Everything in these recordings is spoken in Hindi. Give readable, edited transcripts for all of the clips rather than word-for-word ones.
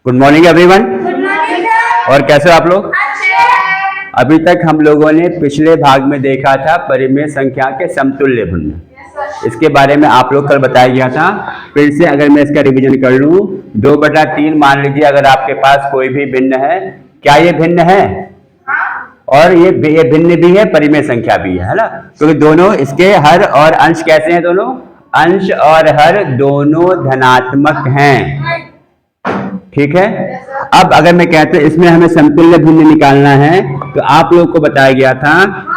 Good morning everyone. और कैसे हो आप लोग? अभी तक हम लोगों ने पिछले भाग में देखा था परिमेय संख्या के समतुल्य भिन्न। इसके बारे में आप लोग कल बताया गया था। फिर से अगर मैं इसका रिवीजन कर लूं, 2/3 मान लीजिए अगर आपके पास कोई भी भिन्न है, क्या ये भिन्न है? और ये भिन्न भी है, परिमेय संख्या भी है ना? क्योंकि दोनों इसके हर और अंश कैसे हैं? दोनों अंश और हर दोनों धनात्मक हैं। ठीक है। अब अगर मैं कहते हैं इसमें हमें समतुल्य भिन्न निकालना है, तो आप लोगों को बताया गया था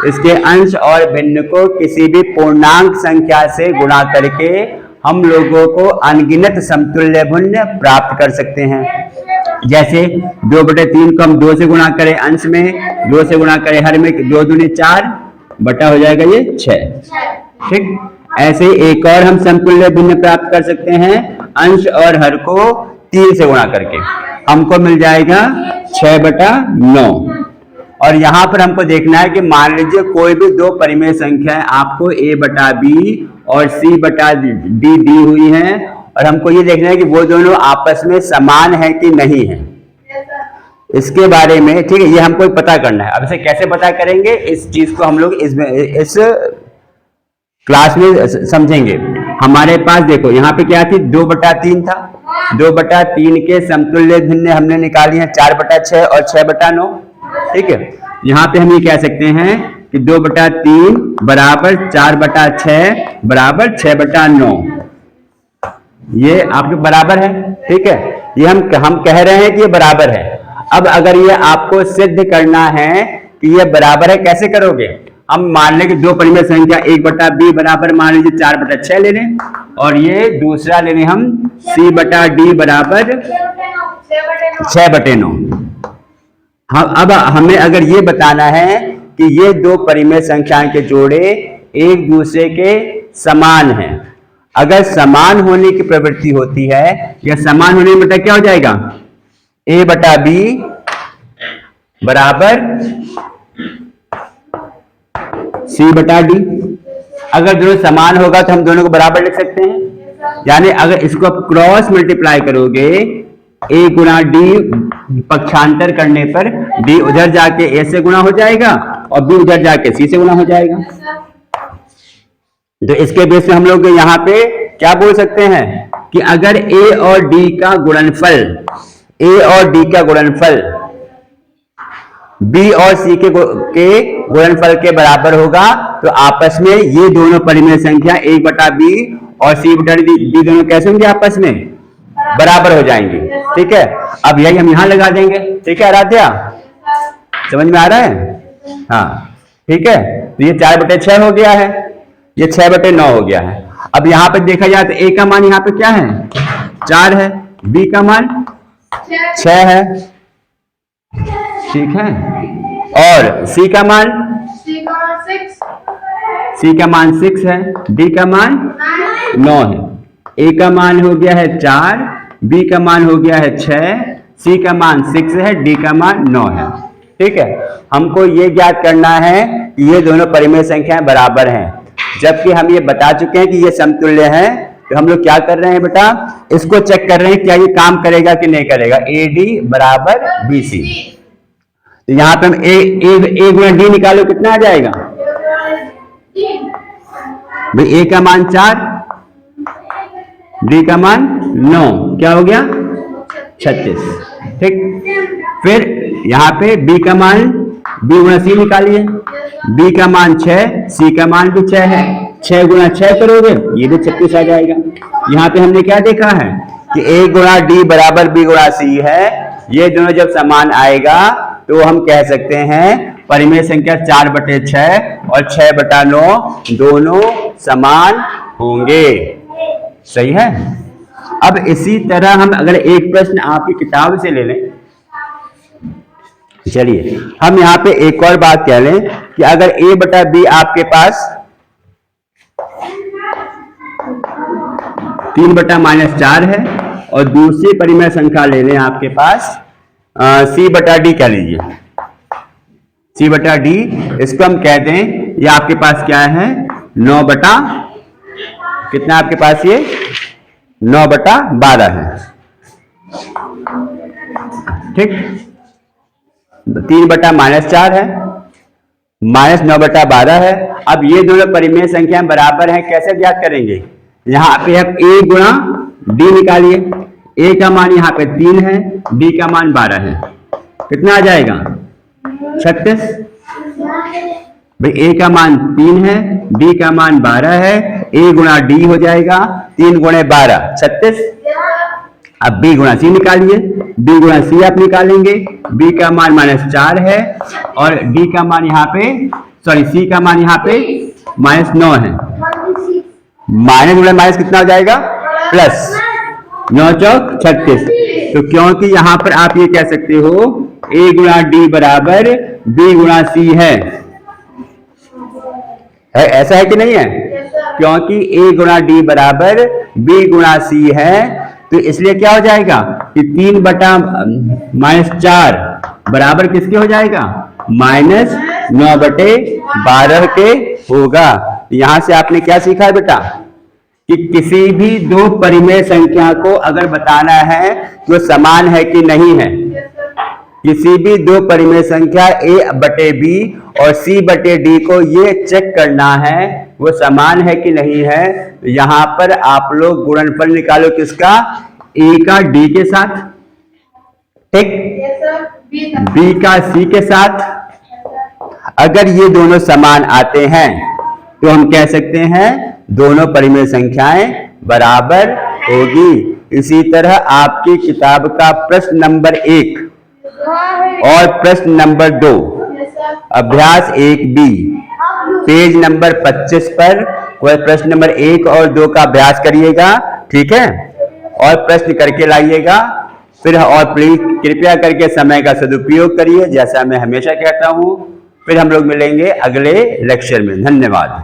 इसके अंश और भिन्न को किसी भी पूर्णांक संख्या से गुणा करके हम लोगों को अनगिनत समतुल्य भिन्न प्राप्त कर सकते हैं। जैसे 2/3 को हम 2 से गुणा करें अंश में, 2 से गुणा करें हर में, 2 दूनी 4 बटा हो जाएगा ये 6। ठीक। ऐसे एक और हम समतुल्य भिन्न प्राप्त कर सकते हैं अंश और हर को 3 से गुणा करके, हमको मिल जाएगा 6/9। और यहाँ पर हमको देखना है कि मान लीजिए कोई भी दो परिमेय संख्याएं आपको a/b और c/d दी हुई हैं, और हमको ये देखना है कि वो दोनों आपस में समान है कि नहीं है, इसके बारे में। ठीक है, ये हमको पता करना है। अब इसे कैसे पता करेंगे, इस चीज को हम लोग इस क्लास में समझेंगे। हमारे पास देखो यहाँ पे क्या थी, 2/3 था। 2/3 के समतुल्य भिन्न हमने निकाली है 4/6 और 6/9। ठीक है, यहाँ पे हम ये कह सकते हैं कि 2/3 बराबर 4/6 बराबर 6/9। ये आपके बराबर है। ठीक है, ये हम कह रहे हैं कि ये बराबर है। अब अगर ये आपको सिद्ध करना है कि ये बराबर है, कैसे करोगे? हम मान लें कि दो परिमेय संख्या 1/b बराबर मान लीजिए 4/6 ले लें, और ये दूसरा ले लें हम c/d बराबर 6/9। हम अब हमें अगर ये बताना है कि ये दो परिमेय संख्याओं के जोड़े एक दूसरे के समान हैं। अगर समान होने की प्रवृत्ति होती है या समान होने में क्या हो जाएगा, a/b बराबर c/d। अगर दोनों समान होगा तो हम दोनों को बराबर लिख सकते हैं। यानी अगर इसको आप क्रॉस मल्टीप्लाई करोगे, a गुणा d पक्षांतर करने पर d उधर जाके a से गुणा हो जाएगा और b उधर जाके c से गुणा हो जाएगा। तो इसके बेस पे हम लोग यहाँ पे क्या बोल सकते हैं कि अगर a और d का गुणनफल, a और d का गुणनफल b और c के गुणनफल के बराबर होगा, तो आपस में ये दोनों परिमेय संख्या 1/b और c/d दोनों कैसे होंगे, आपस में बराबर हो जाएंगे। ठीक है, अब यही हम यहां लगा देंगे। ठीक है आराध्या, समझ में आ रहा है? हाँ ठीक है, तो ये 4/6 हो गया है, ये 6/9 हो गया है। अब यहाँ पे देखा जाए तो a का मान यहाँ पे क्या है, 4 है, b का मान 6 है। ठीक है, और c का मान 6 है, d का मान 9 है। a का मान हो गया है 4, b का मान हो गया है 6, c का मान 6 है, d का मान 9 है। ठीक है, हमको ये ज्ञात करना है कि ये दोनों परिमेय संख्याएं बराबर हैं। जबकि हम ये बता चुके हैं कि ये समतुल्य हैं, तो हम लोग क्या कर रहे हैं बेटा, इसको चेक कर रहे हैं क्या ये काम करेगा कि नहीं करेगा। AD बराबर BC, तो यहाँ पे हम a गुणा d निकालो, कितना आ जाएगा भाई? a का मान 4, d का मान 9, क्या हो गया 36। ठीक, फिर यहाँ पे b का मान b गुणा c निकालिए, b का मान 6, c का मान भी 6 है, 6 गुणा 6 करोगे ये भी 36 आ जाएगा। यहाँ पे हमने क्या देखा है कि a गुणा d बराबर b गुणा c है। ये दोनों जब समान आएगा तो हम कह सकते हैं परिमेय संख्या 4/6 और 6/9 दोनों समान होंगे। सही है। अब इसी तरह हम अगर एक प्रश्न आपकी किताब से ले लें, चलिए हम यहाँ पे एक और बात कह लें कि अगर a/b आपके पास 3/-4 है, और दूसरी परिमेय संख्या ले लें आपके पास c/d कह लीजिए, c/d, इसको हम कह दें ये आपके पास क्या है 9 कितना आपके पास ये 9/12 है। ठीक, 3/-4 है, -9/12 है। अब ये दोनों परिमेय संख्या बराबर हैं, कैसे ज्ञात करेंगे? यहाँ पे आप a गुणा d निकालिए। a का मान यहाँ पे 3 है, d का मान 12 है, कितना आ जाएगा? 36। भाई a का मान 3 है, d का मान 12 है, a गुणा d हो जाएगा 3 गुणे 12 36। अब b गुणा c निकालिए, b गुणा c आप निकालेंगे, b का मान -4 है और d का मान यहाँ पे c का मान यहाँ पे -9 है। माइनस गुणा माइनस कितना हो जाएगा? प्लस। 9 चौक 36। तो क्योंकि यहाँ पर आप ये कह सकते हो a गुणा d बराबर b गुणा c है, ऐसा है कि नहीं है? क्योंकि a गुणा d बराबर b गुणा c है, तो इसलिए क्या हो जाएगा कि 3/-4 बराबर किसके हो जाएगा? -9/12 के होगा। यहां से आपने क्या सीखा बेटा कि किसी भी दो परिमेय संख्या को अगर बताना है तो समान है कि नहीं है, किसी भी दो परिमेय संख्या a/b और c/d को ये चेक करना है वो समान है कि नहीं है। यहां पर आप लोग गुणनफल निकालो किसका? a का d के साथ, ठीक, b का c के साथ। अगर ये दोनों समान आते हैं तो हम कह सकते हैं दोनों परिमेय संख्याएं बराबर होगी। इसी तरह आपकी किताब का प्रश्न नंबर 1 और प्रश्न नंबर 2 अभ्यास 1b पेज नंबर 25 पर वह प्रश्न नंबर 1 और 2 का अभ्यास करिएगा, ठीक है, और प्रश्न करके लाइएगा। फिर और प्लीज कृपया करके समय का सदुपयोग करिए, जैसा मैं हमेशा कहता हूं। फिर हम लोग मिलेंगे अगले लेक्चर में। धन्यवाद।